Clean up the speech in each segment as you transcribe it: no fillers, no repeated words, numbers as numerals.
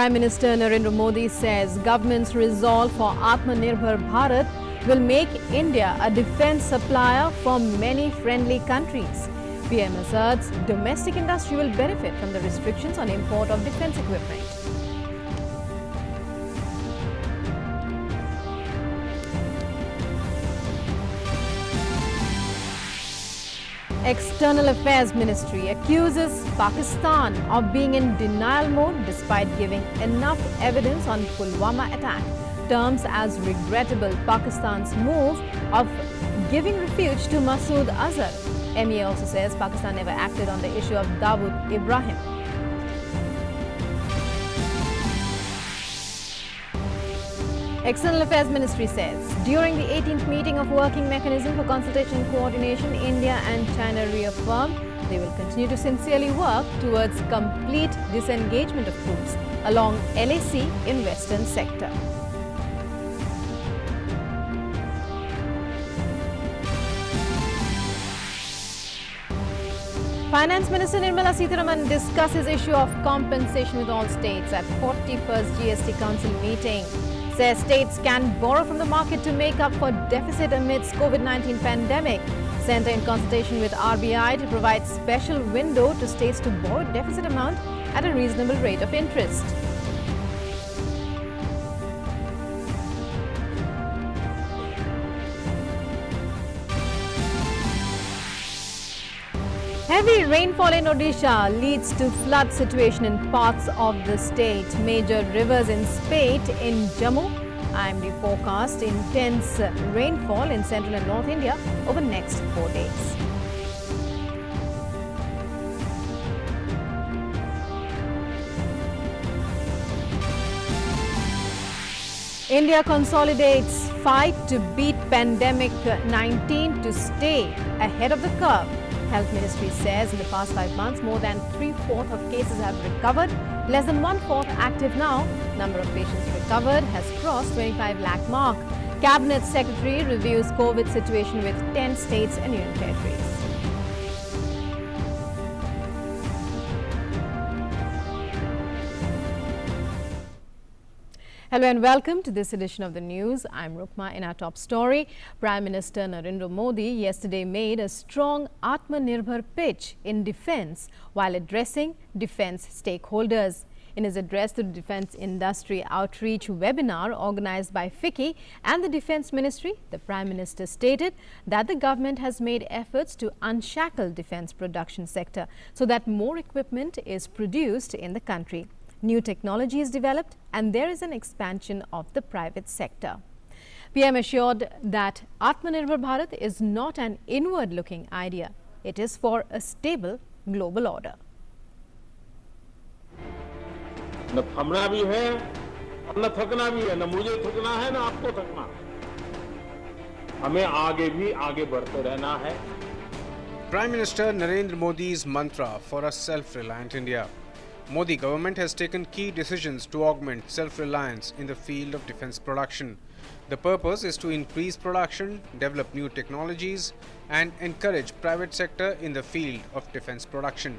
Prime Minister Narendra Modi says government's resolve for Atmanirbhar Bharat will make India a defence supplier for many friendly countries. PM asserts domestic industry will benefit from the restrictions on import of defence equipment. External Affairs Ministry accuses Pakistan of being in denial mode despite giving enough evidence on Pulwama attack. Terms as regrettable Pakistan's move of giving refuge to Masood Azhar. MEA also says Pakistan never acted on the issue of Dawood Ibrahim. External Affairs Ministry says, during the 18th meeting of Working Mechanism for Consultation and Coordination, India and China reaffirmed they will continue to sincerely work towards complete disengagement of troops along LAC in Western sector. Finance Minister Nirmala Sitharaman discusses issue of compensation with all states at 41st GST Council meeting. Says states can borrow from the market to make up for deficit amidst COVID-19 pandemic. Centre in consultation with RBI to provide special window to states to borrow deficit amount at a reasonable rate of interest. Heavy rainfall in Odisha leads to flood situation in parts of the state. Major rivers in spate in Jammu. IMD forecast intense rainfall in central and north India over next 4 days. India consolidates fight to beat pandemic-19 to stay ahead of the curve. Health Ministry says in the past 5 months, more than 3/4 of cases have recovered. Less than 1/4 active now. Number of patients recovered has crossed 25 lakh mark. Cabinet Secretary reviews COVID situation with 10 states and union territories. Hello and welcome to this edition of the news. I'm Rukma. In our top story, Prime Minister Narendra Modi yesterday made a strong Atmanirbhar pitch in defence while addressing defence stakeholders. In his address to the Defence Industry Outreach webinar organised by FICCI and the Defence Ministry, the Prime Minister stated that the government has made efforts to unshackle defence production sector so that more equipment is produced in the country. New technology is developed and there is an expansion of the private sector. PM assured that Atmanirbhar Bharat is not an inward-looking idea. It is for a stable global order. न थमना भी है और न थकना भी है, न मुझे थकना है न आपको थकना। हमें आगे भी आगे बढ़ते रहना है। Prime Minister Narendra Modi's mantra for a self-reliant India. Modi government has taken key decisions to augment self-reliance in the field of defence production. The purpose is to increase production, develop new technologies and encourage private sector in the field of defence production.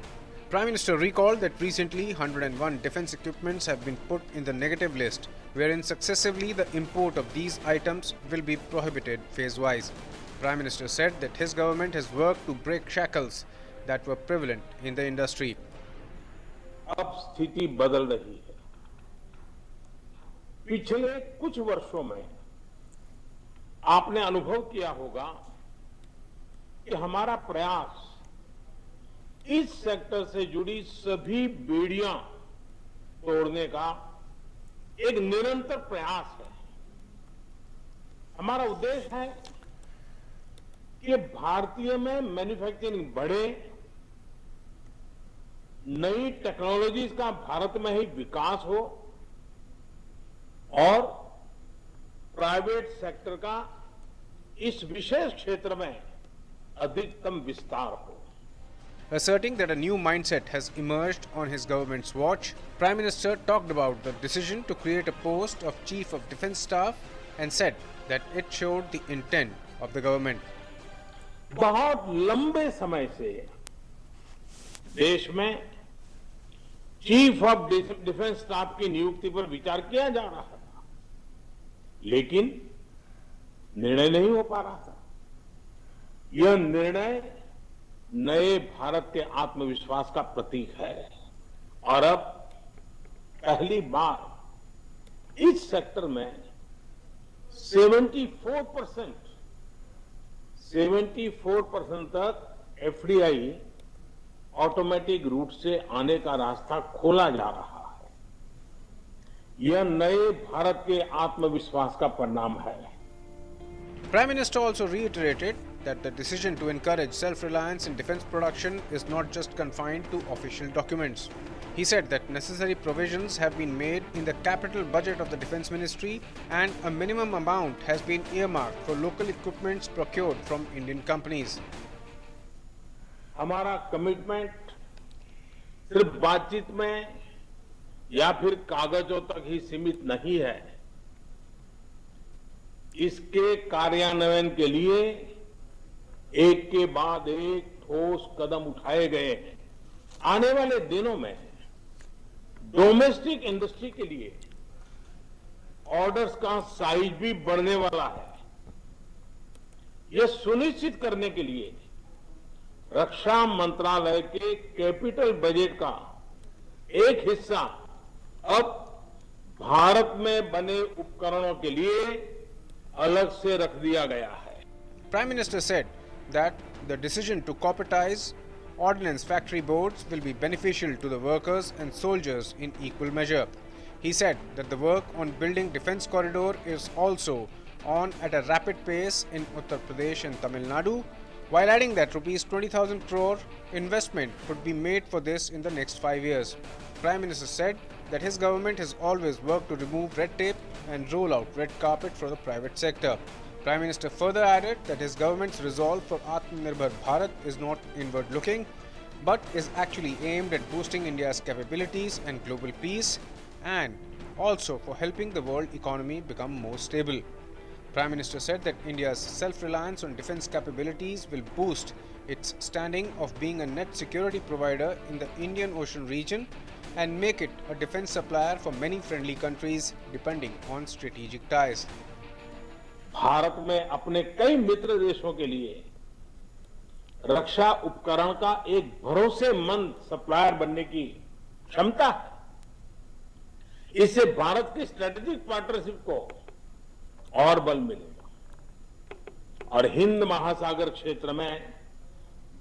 Prime Minister recalled that recently 101 defence equipments have been put in the negative list, wherein successively the import of these items will be prohibited phase-wise. Prime Minister said that his government has worked to break shackles that were prevalent in the industry. अब स्थिति बदल रही है। पिछले कुछ वर्षों में आपने अनुभव किया होगा कि हमारा प्रयास इस सेक्टर से जुड़ी सभी बेड़ियां तोड़ने का एक निरंतर प्रयास है। हमारा उद्देश्य है कि भारतीय में मैन्युफैक्चरिंग बढ़े, नई टेक्नोलॉजीज का भारत में ही विकास हो और प्राइवेट सेक्टर का इस विशेष क्षेत्र में अधिकतम विस्तार हो. Asserting that a new mindset has emerged on his government's watch, Prime Minister talked about the decision to create a post of Chief of Defence Staff and said that it showed the intent of the government. बहुत लंबे समय से देश में chief of defence staff की नियुक्ति पर विचार किया जा रहा था, लेकिन निर्णय नहीं हो पा रहा था। यह निर्णय नए भारत के आत्मविश्वास का प्रतीक है और अब पहली बार इस सेक्टर में 74% तक एफडीआई ऑटोमेटिक रूट से आने का रास्ता खोला जा रहा है। यह नए भारत के आत्मविश्वास का परिणाम है। Prime Minister also reiterated that the decision to encourage self-reliance in defense production is not just confined to official documents. He said that necessary provisions have been made in the capital budget of the Defense Ministry and a minimum amount has been earmarked for local equipments procured from Indian companies. हमारा commitment सिर्फ बातचीत में या फिर कागजों तक ही सीमित नहीं है। इसके कार्यान्वयन के लिए एक के बाद एक ठोस कदम उठाए गए हैं। आने वाले दिनों में डोमेस्टिक इंडस्ट्री के लिए ऑर्डर्स का साइज भी बढ़ने वाला है। यह सुनिश्चित करने के लिए रक्षा मंत्रालय के कैपिटल बजट का एक हिस्सा अब भारत में बने उपकरणों के लिए अलग से रख दिया गया है। Prime Minister said that the decision to corporatize ordnance factory boards will be beneficial to the workers and soldiers in equal measure. He said that the work on building defense corridor is also on at a rapid pace in Uttar Pradesh and Tamil Nadu, while adding that rupees 20,000 crore investment could be made for this in the next 5 years. Prime Minister said that his government has always worked to remove red tape and roll out red carpet for the private sector. Prime Minister further added that his government's resolve for Atmanirbhar Bharat is not inward looking, but is actually aimed at boosting India's capabilities and global peace, and also for helping the world economy become more stable. Prime Minister said that India's self-reliance on defense capabilities will boost its standing of being a net security provider in the Indian Ocean region and make it a defense supplier for many friendly countries depending on strategic ties. Bharat में अपने कई मित्र देशों के लिए रक्षा उपकरण का एक भरोसेमंद सप्लायर बनने की क्षमता है। इससे भारत की स्ट्रेटेजिक पार्टनरशिप को और बल मिलेगा और हिंद महासागर क्षेत्र में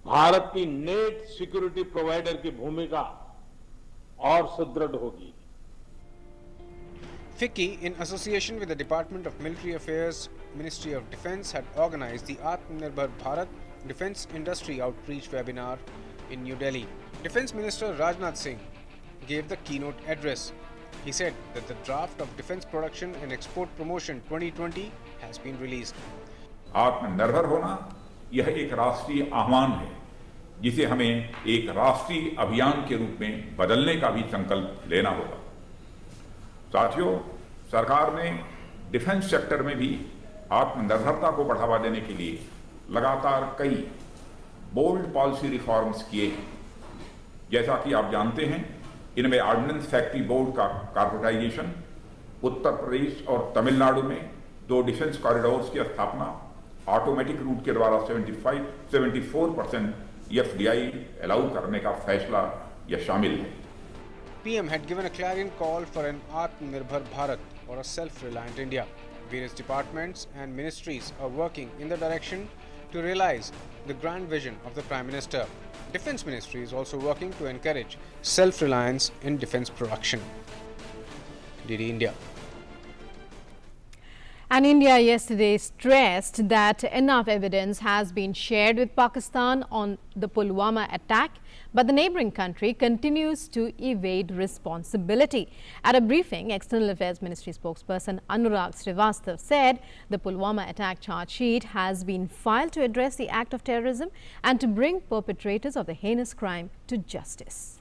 भारत की नेट सिक्योरिटी प्रोवाइडर की भूमिका और सुदृढ़ होगी। FICCI, in association with the Department of Military Affairs, Ministry of Defence, had organised the Atmanirbhar Bharat Defence Industry Outreach Webinar in New Delhi. Defence Minister Rajnath Singh gave the keynote address. He said that the draft of Defence Production and Export Promotion 2020 has been released. आत्मनिर्भर होना यह एक राष्ट्रीय आह्वान है जिसे हमें एक राष्ट्रीय अभियान के रूप में बदलने का भी संकल्प लेना होगा। साथियों, सरकार ने डिफेंस सेक्टर में भी आत्मनिर्भरता को बढ़ावा देने के लिए लगातार कई बोल्ड पॉलिसी रिफॉर्म्स किए हैं। जैसा कि आप जानते हैं, इनमें ऑर्डिनेंस फैक्ट्री बोर्ड का कॉर्पोरेटाइजेशन, उत्तर प्रदेश और तमिलनाडु में 2 डिफेंस कॉरिडोर्स की स्थापना, ऑटोमेटिक रूट के द्वारा 74% एफडीआई अलाउ करने का फैसला यह शामिल है। PM had given a clarion call for an Atmanirbhar Bharat or a self-reliant India. Various departments and ministries are working in the direction to realize the grand vision of the Prime Minister. Defence Ministry is also working to encourage self-reliance in defence production. DD India. And India yesterday stressed that enough evidence has been shared with Pakistan on the Pulwama attack, but the neighbouring country continues to evade responsibility. At a briefing, External Affairs Ministry spokesperson Anurag Srivastav said the Pulwama attack charge sheet has been filed to address the act of terrorism and to bring perpetrators of the heinous crime to justice.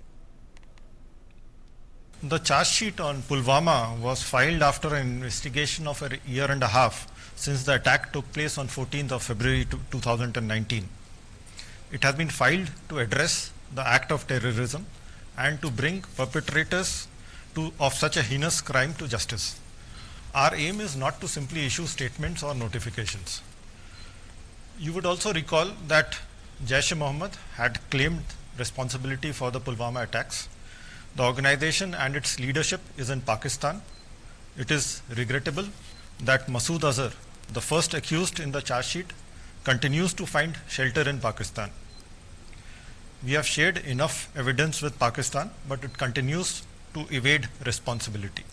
The charge sheet on Pulwama was filed after an investigation of a year and a half since the attack took place on 14th of February 2019. It has been filed to address the act of terrorism and to bring perpetrators of such a heinous crime to justice. Our aim is not to simply issue statements or notifications. You would also recall that Jaish-e-Mohammed had claimed responsibility for the Pulwama attacks. The organization and its leadership is in Pakistan. It is regrettable that Masood Azhar, the first accused in the charge sheet, continues to find shelter in Pakistan. We have shared enough evidence with Pakistan, but it continues to evade responsibility.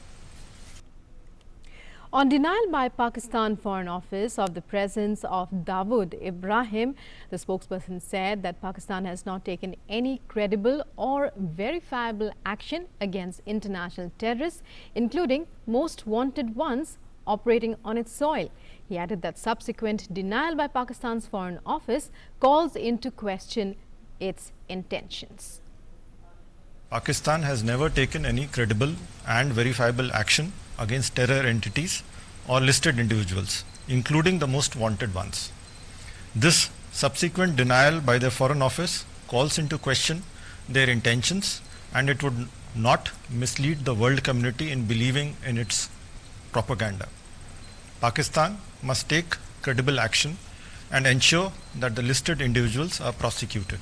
On denial by Pakistan Foreign Office of the presence of Dawood Ibrahim, the spokesperson said that Pakistan has not taken any credible or verifiable action against international terrorists, including most wanted ones operating on its soil. He added that subsequent denial by Pakistan's Foreign Office calls into question its intentions. Pakistan has never taken any credible and verifiable action against terror entities or listed individuals, including the most wanted ones. This subsequent denial by the Foreign Office calls into question their intentions, and it would not mislead the world community in believing in its propaganda. Pakistan must take credible action and ensure that the listed individuals are prosecuted.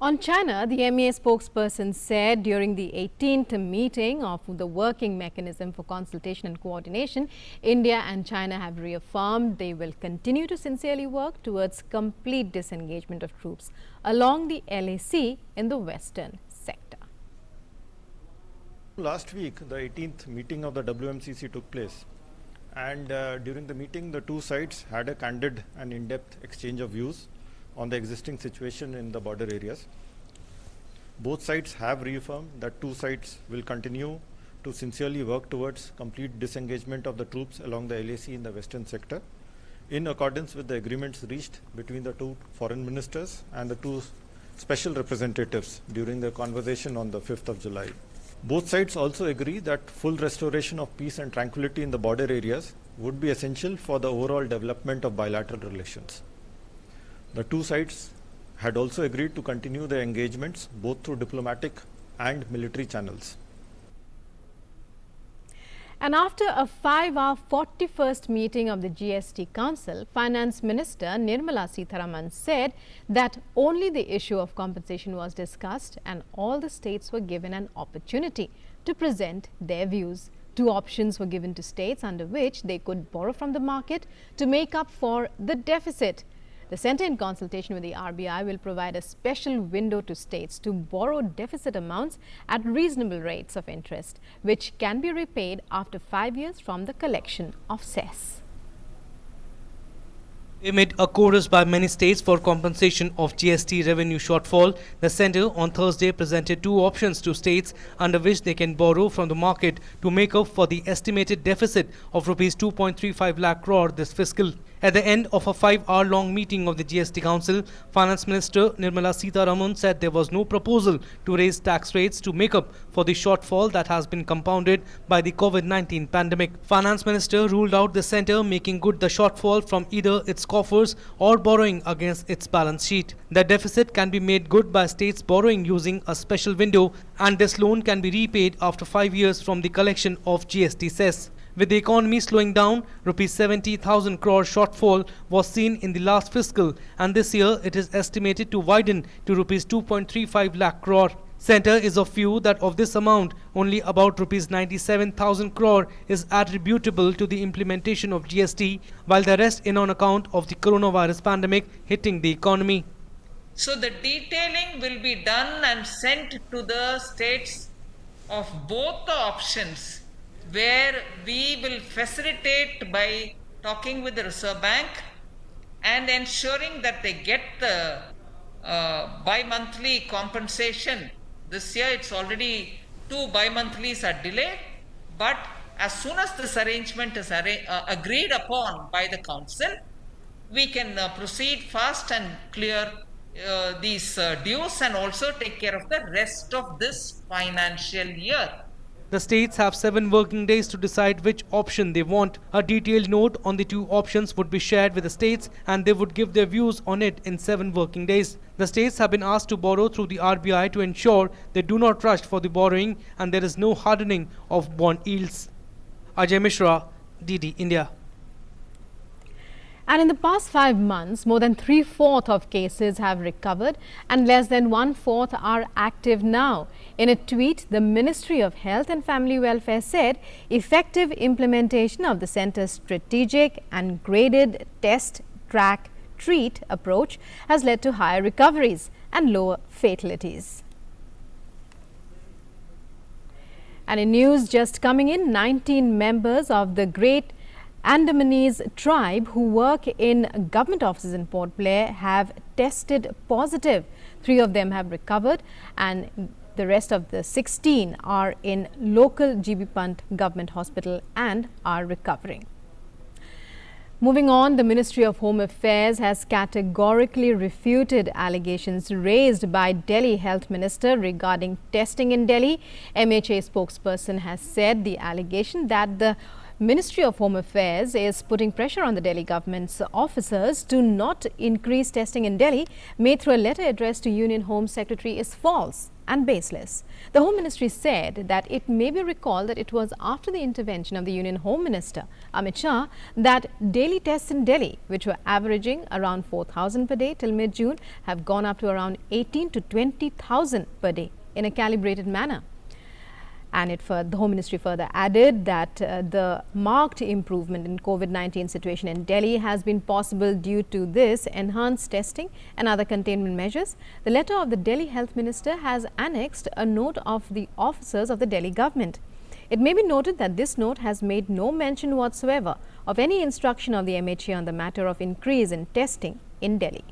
On China, the MEA spokesperson said during the 18th meeting of the Working Mechanism for Consultation and Coordination, India and China have reaffirmed they will continue to sincerely work towards complete disengagement of troops along the LAC in the western sector. Last week, the 18th meeting of the WMCC took place, and during the meeting, the two sides had a candid and in-depth exchange of views on the existing situation in the border areas. Both sides have reaffirmed that two sides will continue to sincerely work towards complete disengagement of the troops along the LAC in the western sector, in accordance with the agreements reached between the two foreign ministers and the two special representatives during the conversation on the 5th of July. Both sides also agree that full restoration of peace and tranquility in the border areas would be essential for the overall development of bilateral relations. The two sides had also agreed to continue their engagements both through diplomatic and military channels. And after a 5-hour 41st meeting of the GST Council, Finance Minister Nirmala Sitharaman said that only the issue of compensation was discussed and all the states were given an opportunity to present their views. Two options were given to states under which they could borrow from the market to make up for the deficit. The centre, in consultation with the RBI, will provide a special window to states to borrow deficit amounts at reasonable rates of interest, which can be repaid after 5 years from the collection of cess. Amid a chorus by many states for compensation of GST revenue shortfall, the centre on Thursday presented two options to states under which they can borrow from the market to make up for the estimated deficit of Rs 2.35 lakh crore this fiscal. At the end of a 5-hour-long meeting of the GST Council, Finance Minister Nirmala Sitharaman said there was no proposal to raise tax rates to make up for the shortfall that has been compounded by the COVID-19 pandemic. Finance Minister ruled out the centre making good the shortfall from either its coffers or borrowing against its balance sheet. The deficit can be made good by states borrowing using a special window, and this loan can be repaid after 5 years from the collection of GST cess. With the economy slowing down, Rs 70,000 crore shortfall was seen in the last fiscal, and this year it is estimated to widen to Rs 2.35 lakh crore. Centre is of view that of this amount, only about Rs 97,000 crore is attributable to the implementation of GST, while the rest is on account of the coronavirus pandemic hitting the economy. So the detailing will be done and sent to the states of both the options, where we will facilitate by talking with the Reserve Bank and ensuring that they get the bi-monthly compensation. This year it's already 2 bi-monthlies are delayed, but as soon as this arrangement is agreed upon by the Council, we can proceed fast and clear these dues and also take care of the rest of this financial year. The states have 7 working days to decide which option they want. A detailed note on the 2 options would be shared with the states and they would give their views on it in 7 working days. The states have been asked to borrow through the RBI to ensure they do not rush for the borrowing and there is no hardening of bond yields. Ajay Mishra, DD India. And in the past 5 months, more than 3/4 of cases have recovered and less than 1/4 are active now. In a tweet, the Ministry of Health and Family Welfare said effective implementation of the centre's strategic and graded test, track, treat approach has led to higher recoveries and lower fatalities. And in news just coming in, 19 members of the Great Andamanese tribe who work in government offices in Port Blair have tested positive. 3 of them have recovered and the rest of the 16 are in local GB Pant Government Hospital and are recovering. Moving on, the Ministry of Home Affairs has categorically refuted allegations raised by Delhi Health Minister regarding testing in Delhi. MHA spokesperson has said the allegation that the Ministry of Home Affairs is putting pressure on the Delhi government's officers to not increase testing in Delhi, made through a letter addressed to Union Home Secretary, is false and baseless. The Home Ministry said that it may be recalled that it was after the intervention of the Union Home Minister, Amit Shah, that daily tests in Delhi, which were averaging around 4,000 per day till mid-June, have gone up to around 18 to 20,000 per day in a calibrated manner. And the Home Ministry further added that the marked improvement in COVID-19 situation in Delhi has been possible due to this enhanced testing and other containment measures. The letter of the Delhi Health Minister has annexed a note of the officers of the Delhi government. It may be noted that this note has made no mention whatsoever of any instruction of the MHA on the matter of increase in testing in Delhi.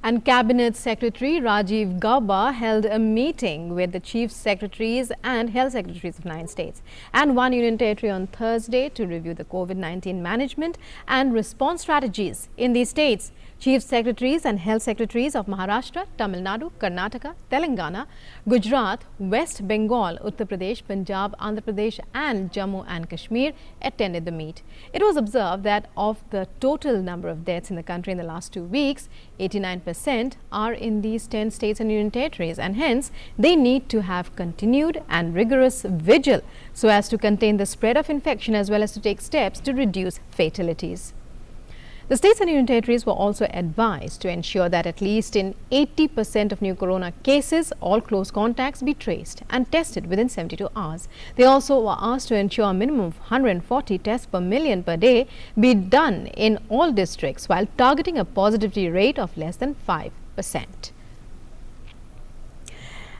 And Cabinet Secretary Rajiv Gauba held a meeting with the Chief Secretaries and Health Secretaries of 9 states and 1 Union Territory on Thursday to review the COVID-19 management and response strategies in these states. Chief Secretaries and Health Secretaries of Maharashtra, Tamil Nadu, Karnataka, Telangana, Gujarat, West Bengal, Uttar Pradesh, Punjab, Andhra Pradesh and Jammu and Kashmir attended the meet. It was observed that of the total number of deaths in the country in the last 2 weeks, 89% are in these 10 states and union territories, and hence they need to have continued and rigorous vigil so as to contain the spread of infection as well as to take steps to reduce fatalities. The states and union territories were also advised to ensure that at least in 80% of new corona cases, all close contacts be traced and tested within 72 hours. They also were asked to ensure a minimum of 140 tests per million per day be done in all districts while targeting a positivity rate of less than 5%.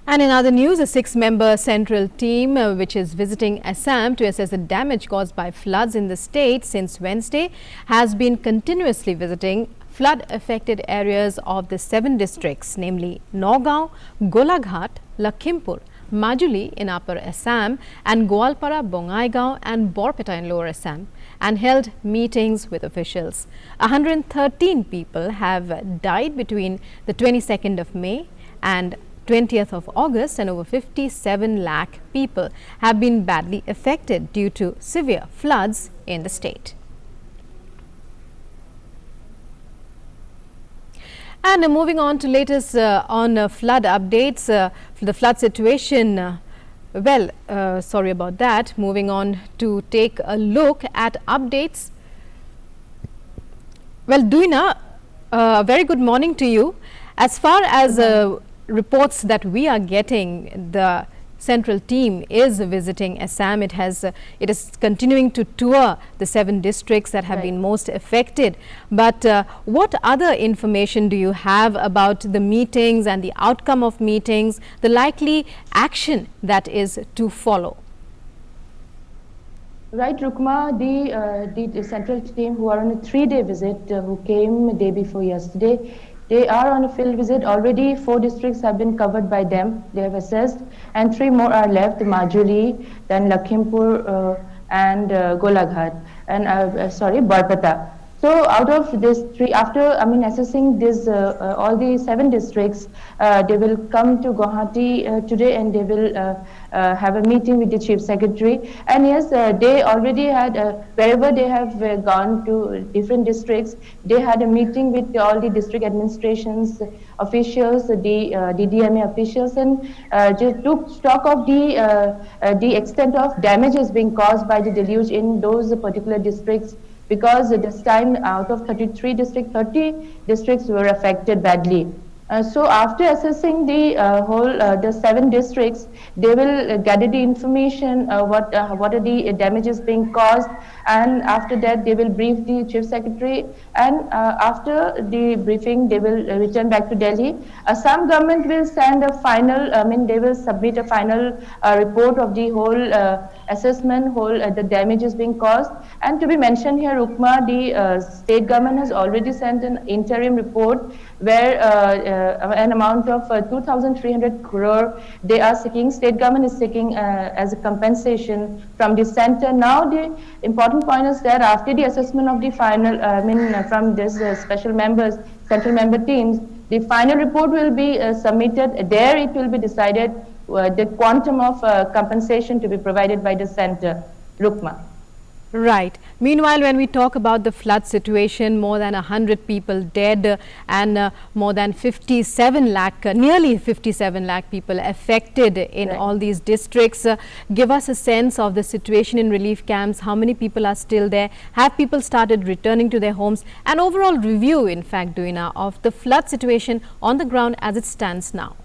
And in other news, a 6-member central team which is visiting Assam to assess the damage caused by floods in the state since Wednesday has been continuously visiting flood-affected areas of the 7 districts, namely Nagaon, Golaghat, Lakhimpur, Majuli in Upper Assam and Goalpara, Bongaigaon and Borpeta in Lower Assam, and held meetings with officials. 113 people have died between the 22nd of May and 20th of August, and over 57 lakh people have been badly affected due to severe floods in the state. And moving on to latest on flood updates, the flood situation. Sorry about that. Moving on to take a look at updates. Well, Duina, very good morning to you. As far as reports that we are getting, the central team is visiting Assam. It is continuing to tour the 7 districts that have been most affected. But what other information do you have about the meetings and the outcome of meetings, the likely action that is to follow? Right, Rukma, the central team who are on a 3-day visit, who came the day before yesterday, they are on a field visit. Already 4 districts have been covered by them. They have assessed, and 3 more are left: Majuli, then Lakhimpur and Golaghat, and Borpeta. So out of this three, after assessing this all the 7 districts, they will come to Guwahati today, and they will have a meeting with the Chief Secretary. And yes, they already had wherever they have gone to different districts, they had a meeting with all the district administrations officials, the DDMA officials, and just took stock of the extent of damages being caused by the deluge in those particular districts. Because at this time, out of 33 districts, 30 districts were affected badly. So after assessing the the 7 districts, they will gather the information, what are the damages being caused, and after that they will brief the Chief Secretary, and after the briefing they will return back to Delhi. Assam government will send a final, they will submit a final report of the whole assessment, the damages being caused. And to be mentioned here, Rukma, the state government has already sent an interim report where an amount of 2,300 crore they are seeking, state government is seeking as a compensation from the center. Now the important point is that after the assessment of the final, from this special members, central member teams, the final report will be submitted. There it will be decided the quantum of compensation to be provided by the center. Rukma. Right. Meanwhile, when we talk about the flood situation, more than 100 people dead and more than 57 lakh, nearly 57 lakh people affected in all these districts. Give us a sense of the situation in relief camps. How many people are still there? Have people started returning to their homes? An overall review, in fact, Doina, of the flood situation on the ground as it stands now.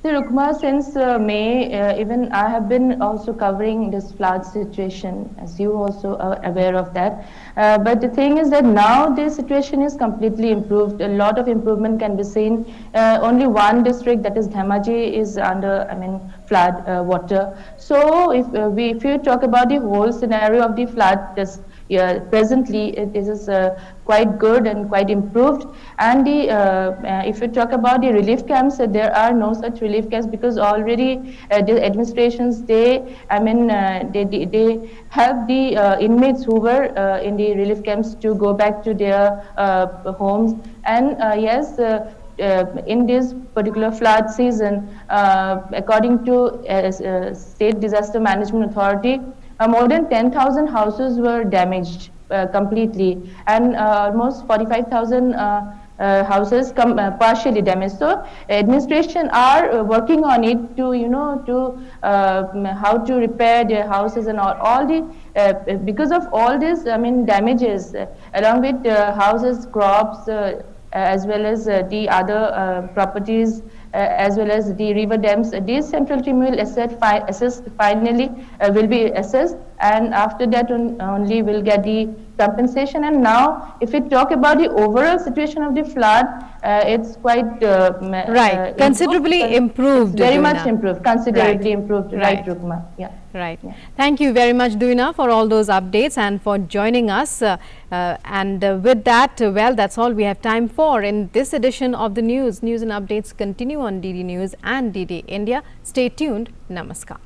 So Rukma, since May, even I have been also covering this flood situation, as you also are aware of that. But the thing is that now the situation is completely improved. A lot of improvement can be seen. Only one district, that is Dhemaji, is under, flood water. So if you talk about the whole scenario of the flood, presently it is quite good and quite improved. And if you talk about the relief camps, there are no such relief camps, because already the administrations, they help the inmates who were in the relief camps to go back to their homes. And yes, in this particular flood season, according to State Disaster Management Authority, more than 10,000 houses were damaged completely, and almost 45,000 houses partially damaged. So administration are working on it to how to repair their houses and all the because of all this damages, along with houses, crops, as well as the other properties, as well as the river dams. This central team will assess finally, will be assessed, and after that only will get the compensation. And now, if we talk about the overall situation of the flood, it's quite considerably improved. Very much improved, considerably improved. Right, Rukma. Yeah. Right. Yeah. Thank you very much, Doina, for all those updates and for joining us. With that, well, that's all we have time for in this edition of the news. News and updates continue on DD News and DD India. Stay tuned. Namaskar.